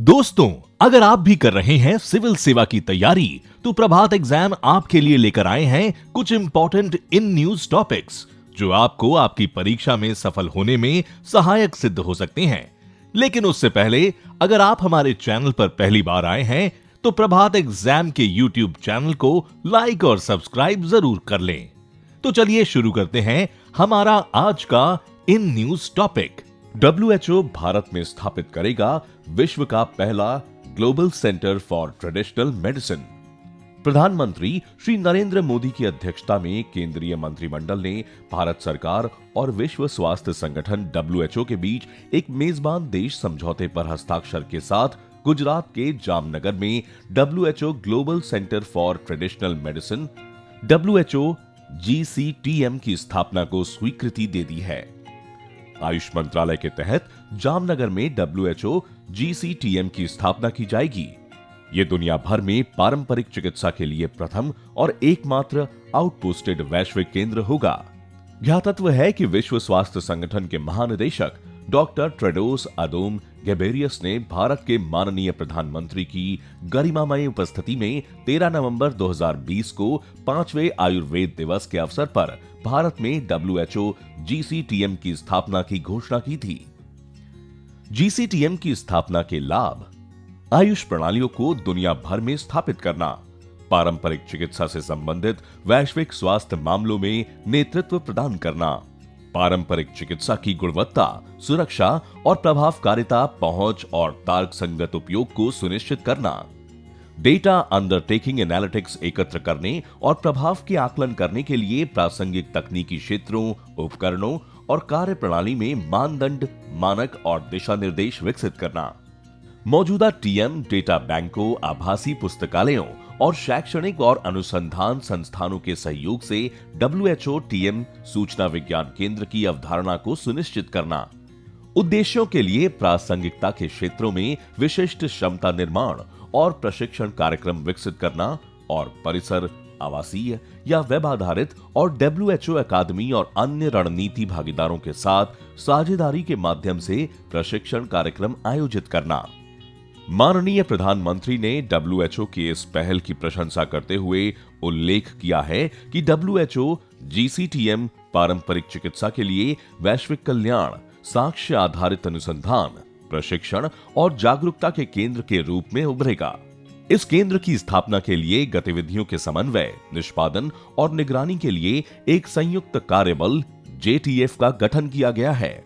दोस्तों, अगर आप भी कर रहे हैं सिविल सेवा की तैयारी तो प्रभात एग्जाम आपके लिए लेकर आए हैं कुछ इंपॉर्टेंट इन न्यूज टॉपिक्स जो आपको आपकी परीक्षा में सफल होने में सहायक सिद्ध हो सकते हैं। लेकिन उससे पहले अगर आप हमारे चैनल पर पहली बार आए हैं तो प्रभात एग्जाम के यूट्यूब चैनल को लाइक और सब्सक्राइब जरूर कर लें। तो चलिए शुरू करते हैं हमारा आज का in news topic. WHO Bharat में स्थापित करेगा विश्व का पहला global centre for traditional medicine. प्रधानमंत्री श्री नरेंद्र मोदी की अध्यक्षता में केंद्रीय मंत्रिमंडल ने भारत सरकार और विश्व स्वास्थ्य संगठन WHO के बीच एक मेजबान देश समझौते पर हस्ताक्षर के साथ गुजरात के जामनगर में WHO global centre for traditional medicine WHO GCTM की स्थापना को स्वीकृति दे दी है। आयुष मंत्रालय के तहत जामनगर में WHO GCTM की स्थापना की जाएगी। ये दुनिया भर में पारंपरिक चिकित्सा के लिए प्रथम और एकमात्र आउटपोस्टेड वैश्विक केंद्र होगा। ध्यातव्य है कि विश्व स्वास्थ्य संगठन के महानिदेशक डॉक्टर टेड्रोस अधानोम घेब्रेयेसस ने भारत के माननीय प्रधानमंत्री की गरिमामय उपस्थिति में 13 नवंबर 2020 को 5वें आयुर्वेद दिवस के अवसर पर भारत में WHO GCTM की स्थापना की घोषणा की थी। GCTM की स्थापना के लाभ: आयुष प्रणालियों को दुनिया भर में स्थापित करना, पारंपरिक चिकित्सा से संबंधित वैश्विक स्वास्थ्य मामलों में नेतृत्व प्रदान करना, पारंपरिक चिकित्सा की गुणवत्ता, सुरक्षा और प्रभावकारिता, पहुंच और तर्कसंगत उपयोग को सुनिश्चित करना, डेटा अंडरटेकिंग एनालिटिक्स एकत्र करने और प्रभाव के आकलन करने के लिए प्रासंगिक तकनीकी क्षेत्रों, उपकरणों और कार्यप्रणाली में मानदंड, मानक और दिशा निर्देश विकसित करना, मौजूदा TM डेटा बैंकों, आभासी पुस्तकालयों और शैक्षणिक और अनुसंधान संस्थानों के सहयोग से WHO TM सूचना विज्ञान केंद्र की अवधारणा को सुनिश्चित करना, उद्देश्यों के लिए प्रासंगिकता के क्षेत्रों में विशिष्ट क्षमता निर्माण और प्रशिक्षण कार्यक्रम विकसित करना और परिसर, आवासीय या वेब आधारित और WHO अकादमी और अन्य रणनीति भागीदारों के साथ साझेदारी के माध्यम से प्रशिक्षण कार्यक्रम आयोजित करना। माननीय प्रधानमंत्री ने WHO की इस पहल की प्रशंसा करते हुए उल्लेख किया है कि WHO GCTM पारंपरिक चिकित्सा के लिए वैश्विक कल्याण, साक्ष्य आधारित अनुसंधान, प्रशिक्षण और जागरूकता के केंद्र के रूप में उभरेगा। इस केंद्र की स्थापना के लिए गतिविधियों के समन्वय, निष्पादन और निगरानी के लिए एक संयुक्त कार्यबल JTF का गठन किया गया है।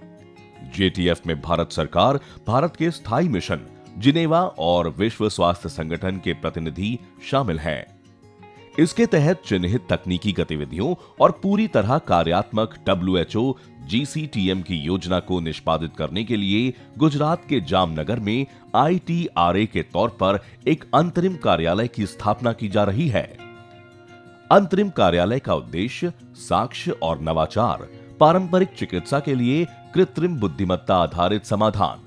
JTF में भारत सरकार, भारत के स्थायी मिशन, जिनेवा और विश्व स्वास्थ्य संगठन के प्रतिनिधि शामिल हैं। इसके तहत चिन्हित तकनीकी गतिविधियों और पूरी तरह कार्यात्मक WHO GCTM की योजना को निष्पादित करने के लिए गुजरात के जामनगर में ITRA के तौर पर एक अंतरिम कार्यालय की स्थापना की जा रही है। अंतरिम कार्यालय का उद्देश्य साक्ष्य और नवाचार, पारंपरिक चिकित्सा के लिए कृत्रिम बुद्धिमत्ता आधारित समाधान,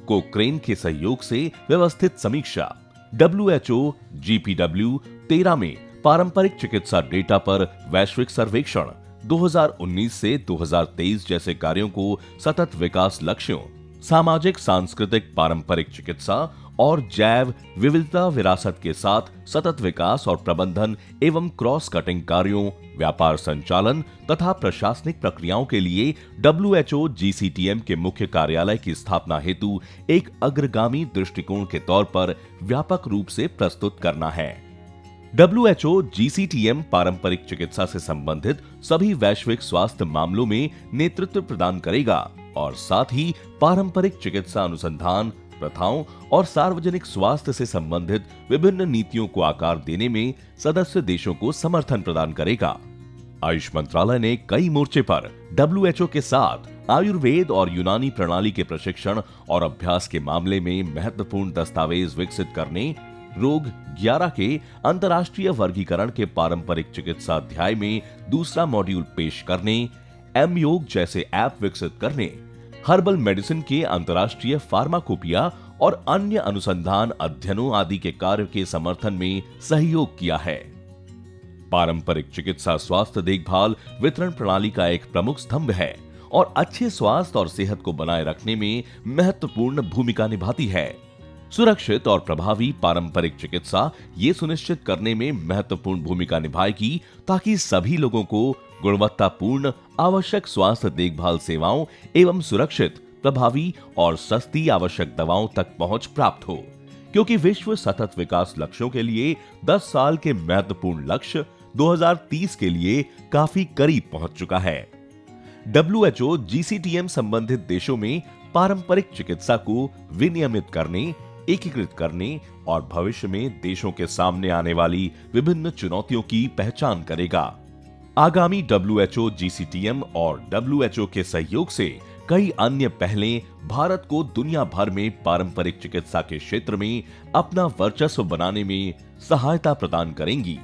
कोक्रेन के सहयोग से व्यवस्थित समीक्षा, WHO GPW 13 में पारंपरिक चिकित्सा डेटा पर वैश्विक सर्वेक्षण, 2019 से 2023 जैसे कार्यों को सतत विकास लक्ष्यों, सामाजिक सांस्कृतिक पारंपरिक चिकित्सा और जैव विविधता विरासत के साथ सतत विकास और प्रबंधन एवं क्रॉस कटिंग कार्यों, व्यापार संचालन तथा प्रशासनिक प्रक्रियाओं के लिए WHO GCTM के मुख्य कार्यालय की स्थापना हेतु एक अग्रगामी दृष्टिकोण के तौर पर व्यापक रूप से प्रस्तुत करना है। WHO GCTM पारंपरिक चिकित्सा से संबंधित सभी वैश्विक स्वास्थ्य मामलों में नेतृत्व प्रदान करेगा और साथ ही पारंपरिक चिकित्सा अनुसंधान, प्रथाओं और सार्वजनिक स्वास्थ्य से संबंधित विभिन्न नीतियों को आकार देने में सदस्य देशों को समर्थन प्रदान करेगा। आयुष मंत्रालय ने कई मोर्चे पर WHO के साथ आयुर्वेद और यूनानी प्रणाली के प्रशिक्षण और अभ्यास के मामले में महत्वपूर्ण दस्तावेज विकसित करने, रोग 11 के अंतर्राष्ट्रीय वर्गीकरण के पारंपरिक चिकित्सा अध्याय में दूसरा मॉड्यूल पेश करने, M-योग जैसे ऐप विकसित करने, हर्बल मेडिसिन के अंतर्राष्ट्रीय फार्माकोपिया और अन्य अनुसंधान अध्ययनों आदि के कार्य के समर्थन में सहयोग किया है। पारंपरिक चिकित्सा स्वास्थ्य देखभाल वितरण प्रणाली का एक प्रमुख स्तंभ है और अच्छे स्वास्थ्य और सेहत को बनाए रखने में महत्वपूर्ण भूमिका निभाती है। सुरक्षित और प्रभावी पारंपरिक चिकित्सा ये सुनिश्चित करने में महत्वपूर्ण भूमिका निभाएगी ताकि सभी लोगों को गुणवत्तापूर्ण आवश्यक स्वास्थ्य देखभाल सेवाओं एवं सुरक्षित, प्रभावी और सस्ती आवश्यक दवाओं तक पहुंच प्राप्त हो। क्योंकि विश्व सतत विकास लक्ष्यों के लिए 10 साल के महत्वपूर्ण लक्ष्य 2030 के लिए काफी करीब पहुंच चुका है। WHO GCTM संबंधित देशों में पारंपरिक चिकित्सा को विनियमित करने, एकीकृत करने और भविष्य में देशों के सामने आने वाली विभिन्न चुनौतियों की पहचान करेगा। आगामी WHO GCTM और WHO के सहयोग से कई अन्य पहलें भारत को दुनिया भर में पारंपरिक चिकित्सा के क्षेत्र में अपना वर्चस्व बनाने में सहायता प्रदान करेंगी।